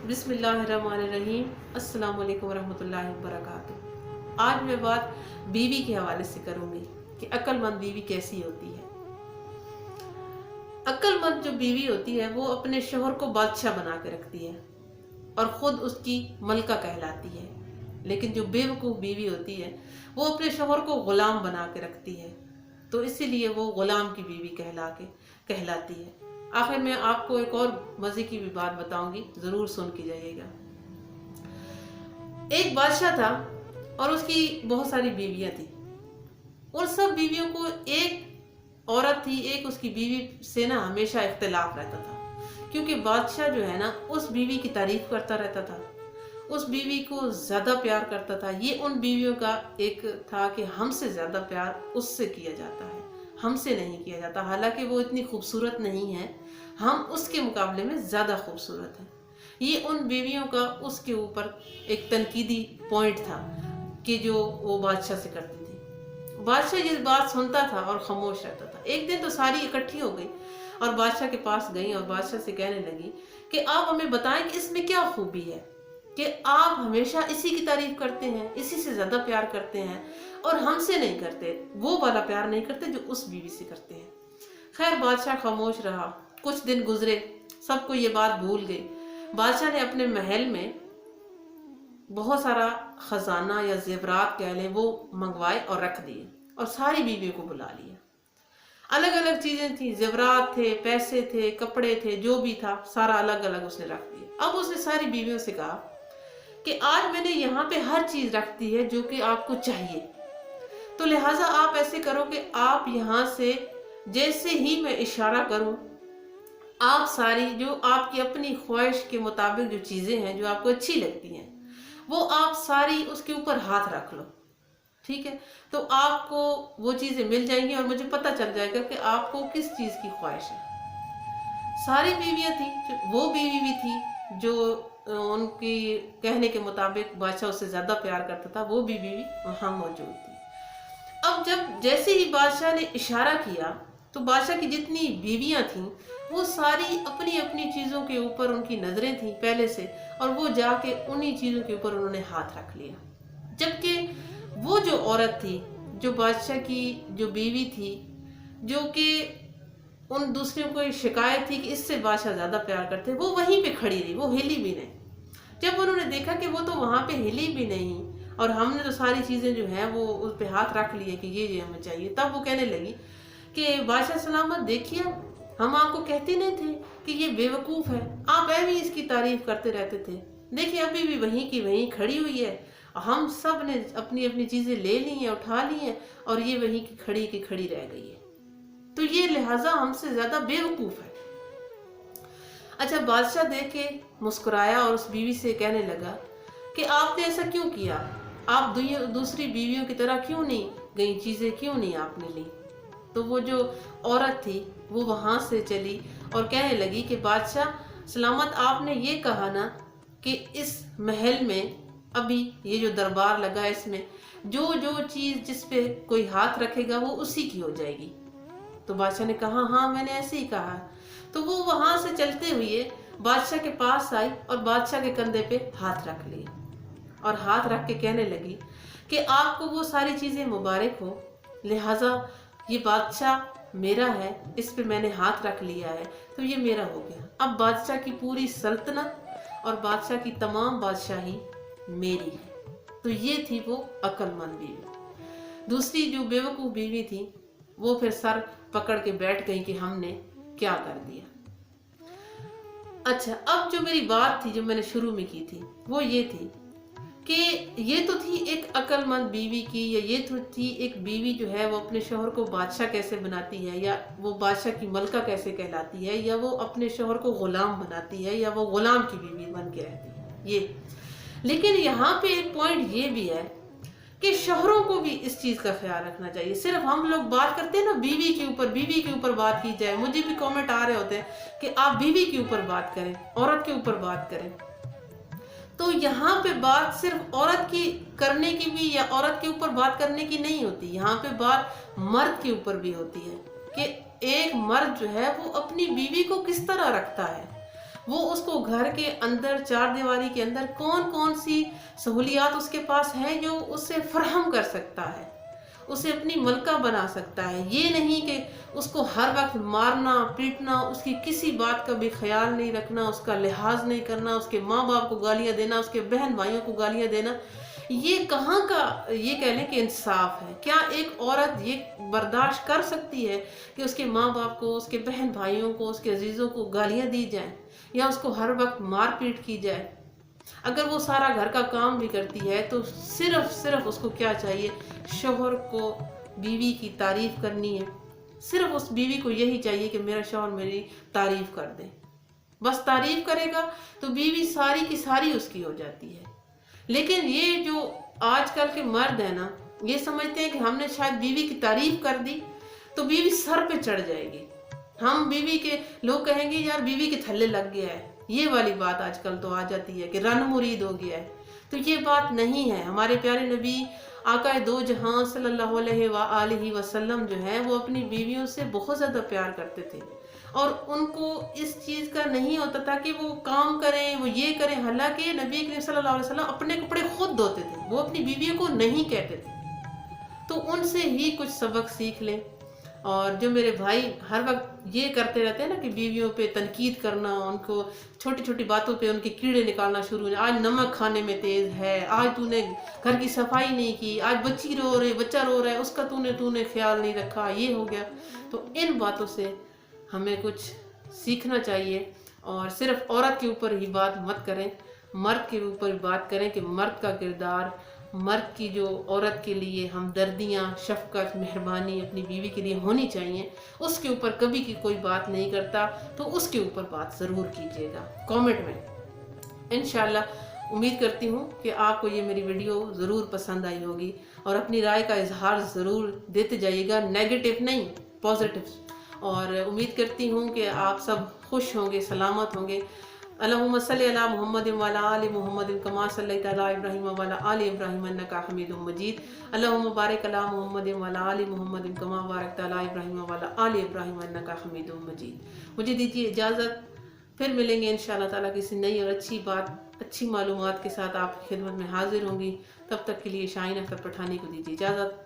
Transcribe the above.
बिस्मिल्लाहिर्रहमानिर्रहीम। अस्सलाम वालेकुम रहमतुल्लाहि व बरकातुहू। आज मैं बात बीवी के हवाले से करूंगी कि अक्लमंद बीवी कैसी होती है। अक्लमंद जो बीवी होती है वो अपने शोहर को बादशाह बना के रखती है और ख़ुद उसकी मलका कहलाती है। लेकिन जो बेवकूफ़ बीवी होती है वो अपने शोहर को ग़ुलाम बना के रखती है, तो इसीलिए वो ग़ुलाम की बीवी कहलाती है। आखिर में आपको एक और मज़े की भी बात बताऊंगी, ज़रूर सुन के जाइएगा। एक बादशाह था और उसकी बहुत सारी बीवियां थी। उन सब बीवियों को एक औरत थी, एक उसकी बीवी से ना हमेशा इख्तिलाफ रहता था, क्योंकि बादशाह जो है ना उस बीवी की तारीफ करता रहता था, उस बीवी को ज़्यादा प्यार करता था। ये उन बीवियों का एक था कि हमसे ज़्यादा प्यार उससे किया जाता है, हमसे नहीं किया जाता। हालांकि वो इतनी खूबसूरत नहीं है, हम उसके मुकाबले में ज़्यादा खूबसूरत हैं। ये उन बीवियों का उसके ऊपर एक तनकीदी पॉइंट था कि जो वो बादशाह से करती थी। बादशाह ये बात सुनता था और खामोश रहता था। एक दिन तो सारी इकट्ठी हो गई और बादशाह के पास गई और बादशाह से कहने लगी कि आप हमें बताएं कि इसमें क्या खूबी है कि आप हमेशा इसी की तारीफ करते हैं, इसी से ज़्यादा प्यार करते हैं और हमसे नहीं करते, वो वाला प्यार नहीं करते जो उस बीवी से करते हैं। खैर बादशाह खामोश रहा। कुछ दिन गुजरे, सबको ये बात भूल गई। बादशाह ने अपने महल में बहुत सारा खजाना या जेवरात कह लें वो मंगवाए और रख दिए और सारी बीवियों को बुला लिया। अलग अलग चीजें थी, जेवरात थे, पैसे थे, कपड़े थे, जो भी था सारा अलग अलग उसने रख दिया। अब उसने सारी बीवियों से कहा कि आज मैंने यहाँ पे हर चीज रख दी है जो कि आपको चाहिए, तो लिहाजा आप ऐसे करो कि आप यहाँ से जैसे ही मैं इशारा करूं, आप सारी जो आपकी अपनी ख्वाहिश के मुताबिक जो चीज़ें हैं जो आपको अच्छी लगती हैं वो आप सारी उसके ऊपर हाथ रख लो, ठीक है? तो आपको वो चीज़ें मिल जाएंगी और मुझे पता चल जाएगा कि आपको किस चीज़ की ख्वाहिश है। सारी बीवियां थी, वो बीवी भी थी जो उनकी कहने के मुताबिक बादशाह उससे ज़्यादा प्यार करता था, वो बीवी भी वहाँ मौजूद थी। अब जब जैसे ही बादशाह ने इशारा किया तो बादशाह की जितनी बीवियां थीं वो सारी अपनी अपनी चीज़ों के ऊपर, उनकी नज़रें थीं पहले से, और वो जाके उन्हीं चीज़ों के ऊपर उन्होंने हाथ रख लिया। जबकि वो जो औरत थी, जो बादशाह की जो बीवी थी, जो कि उन दूसरों को शिकायत थी कि इससे बादशाह ज़्यादा प्यार करते, वो वहीं पे खड़ी रही, वो हिली भी नहीं। जब उन्होंने देखा कि वो तो वहाँ पे हिली भी नहीं और हमने तो सारी चीज़ें जो हैं वो उस पर हाथ रख लिए कि ये हमें चाहिए, तब वो कहने लगी कि बादशाह सलामत, देखिए हम आपको कहते नहीं थे कि ये बेवकूफ़ है, आप भी इसकी तारीफ करते रहते थे, देखिए अभी भी वहीं की वहीं खड़ी हुई है, हम सब ने अपनी अपनी चीज़ें ले ली हैं, उठा ली हैं और ये वहीं की खड़ी रह गई है, तो ये लिहाजा हमसे ज़्यादा बेवकूफ़ है। अच्छा, बादशाह देख के मुस्कुराया और उस बीवी से कहने लगा कि आपने ऐसा क्यों किया, आप दूसरी बीवियों की तरह क्यों नहीं गई, चीज़ें क्यों नहीं आपने ली? तो वो जो औरत थी वो वहाँ से चली और कहने लगी कि बादशाह सलामत, आपने ये कहा ना कि इस महल में अभी ये जो दरबार लगा है इसमें जो जो चीज़ जिस पे कोई हाथ रखेगा वो उसी की हो जाएगी। तो बादशाह ने कहा हाँ मैंने ऐसे ही कहा। तो वो वहाँ से चलते हुए बादशाह के पास आई और बादशाह के कंधे पे हाथ रख लिए और हाथ रख के कहने लगी कि आपको वो सारी चीज़ें मुबारक हो, लिहाजा ये बादशाह मेरा है, इस पे मैंने हाथ रख लिया है तो ये मेरा हो गया। अब बादशाह की पूरी सल्तनत और बादशाह की तमाम बादशाही मेरी है। तो ये थी वो अक्लमंद बीवी। दूसरी जो बेवकूफ़ बीवी थी वो फिर सर पकड़ के बैठ गई कि हमने क्या कर दिया। अच्छा, अब जो मेरी बात थी जो मैंने शुरू में की थी वो ये थी कि ये तो थी एक अक्लमंद बीवी की, या ये तो थी एक बीवी जो है वो अपने शोहर को बादशाह कैसे बनाती है, या वो बादशाह की मलका कैसे कहलाती है, या वो अपने शोहर को गुलाम बनाती है, या वो गुलाम की बीवी बन के रहती है ये। लेकिन यहाँ पे एक पॉइंट ये भी है कि शोहरों को भी इस चीज़ का ख्याल रखना चाहिए। सिर्फ हम लोग बात करते हैं ना बीवी के ऊपर बात की जाए, मुझे भी कमेंट आ रहे होते हैं कि आप बीवी के ऊपर बात करें, औरत के ऊपर बात करें, तो यहाँ पे बात सिर्फ औरत की करने की भी या औरत के ऊपर बात करने की नहीं होती, यहाँ पे बात मर्द के ऊपर भी होती है कि एक मर्द जो है वो अपनी बीवी को किस तरह रखता है, وہ اس کو گھر کے اندر چار دیواری کے اندر کون کون سی سہولیات اس کے پاس ہیں جو اس سے فراہم کر سکتا ہے، اسے اپنی ملکہ بنا سکتا ہے۔ یہ نہیں کہ اس کو ہر وقت مارنا پیٹنا، اس کی کسی بات کا بھی خیال نہیں رکھنا، اس کا لحاظ نہیں کرنا، اس کے ماں باپ کو گالیاں دینا، اس کے بہن بھائیوں کو گالیاں دینا، یہ کہاں کا یہ کہہ لیں کہ انصاف ہے؟ کیا ایک عورت یہ برداشت کر سکتی ہے کہ اس کے ماں باپ کو، اس کے بہن بھائیوں کو، اس کے عزیزوں کو گالیاں دی جائیں یا اس کو ہر وقت مار پیٹ کی جائے؟ اگر وہ سارا گھر کا کام بھی کرتی ہے تو صرف اس کو کیا چاہیے؟ شوہر کو بیوی کی تعریف کرنی ہے، صرف اس بیوی کو یہی چاہیے کہ میرا شوہر میری تعریف کر دے، بس تعریف کرے گا تو بیوی ساری کی ساری اس کی ہو جاتی ہے۔ لیکن یہ جو آج کل کے مرد ہیں نا، یہ سمجھتے ہیں کہ ہم نے شاید بیوی کی تعریف کر دی تو بیوی سر پہ چڑھ جائے گی، ہم بیوی کے لوگ کہیں گے یار بیوی کے تھلے لگ گیا ہے، یہ والی بات آج کل تو آ جاتی ہے کہ رن مرید ہو گیا ہے۔ تو یہ بات نہیں ہے۔ ہمارے پیارے نبی آقا دو جہاں صلی اللہ علیہ وآلہ وسلم جو ہے وہ اپنی بیویوں سے بہت زیادہ پیار کرتے تھے، اور ان کو اس چیز کا نہیں ہوتا تھا کہ وہ کام کریں، وہ یہ کریں۔ حالانکہ نبی کریم صلی اللہ علیہ وسلم اپنے کپڑے خود دھوتے تھے، وہ اپنی بیویوں کو نہیں کہتے تھے۔ تو ان سے ہی کچھ سبق سیکھ لیں۔ اور جو میرے بھائی ہر وقت یہ کرتے رہتے ہیں نا کہ بیویوں پہ تنقید کرنا، ان کو چھوٹی چھوٹی باتوں پہ ان کے کیڑے نکالنا شروع ہو، آج نمک کھانے میں تیز ہے، آج تو نے گھر کی صفائی نہیں کی، آج بچی رو رہے بچہ رو رہا ہے اس کا تو نے خیال نہیں رکھا، یہ ہو گیا۔ تو ان باتوں سے ہمیں کچھ سیکھنا چاہیے، اور صرف عورت کے اوپر ہی بات مت کریں، مرد کے اوپر بات کریں کہ مرد کا کردار، مرد کی جو عورت کے لیے ہمدردیاں، شفقت، مہربانی اپنی بیوی کے لیے ہونی چاہیے، اس کے اوپر کبھی کی کوئی بات نہیں کرتا تو اس کے اوپر بات ضرور کیجیے گا کامنٹ میں۔ انشاءاللہ امید کرتی ہوں کہ آپ کو یہ میری ویڈیو ضرور پسند آئی ہوگی، اور اپنی رائے کا اظہار ضرور دیتے جائیے گا، نیگیٹو نہیں، پازیٹیو۔ اور امید کرتی ہوں کہ آپ سب خوش ہوں گے، سلامت ہوں گے۔ اللہم صلی علی محمد وعلی آل محمد کما صلیت علی ابراہیم وعلی آل ابراہیم انک حمید مجید۔ اللہم بارک علی محمد وعلی آل محمد کما بارکت علی ابراہیم وعلی آل ابراہیم انک حمید مجید۔ مجھے دیجیے اجازت، پھر ملیں گے انشاءاللہ تعالیٰ کسی نئی اور اچھی بات، اچھی معلومات کے ساتھ آپ کی خدمت میں حاضر ہوں گی۔ تب تک کے لیے شاہین اختر پٹھانی کو دیجیے اجازت۔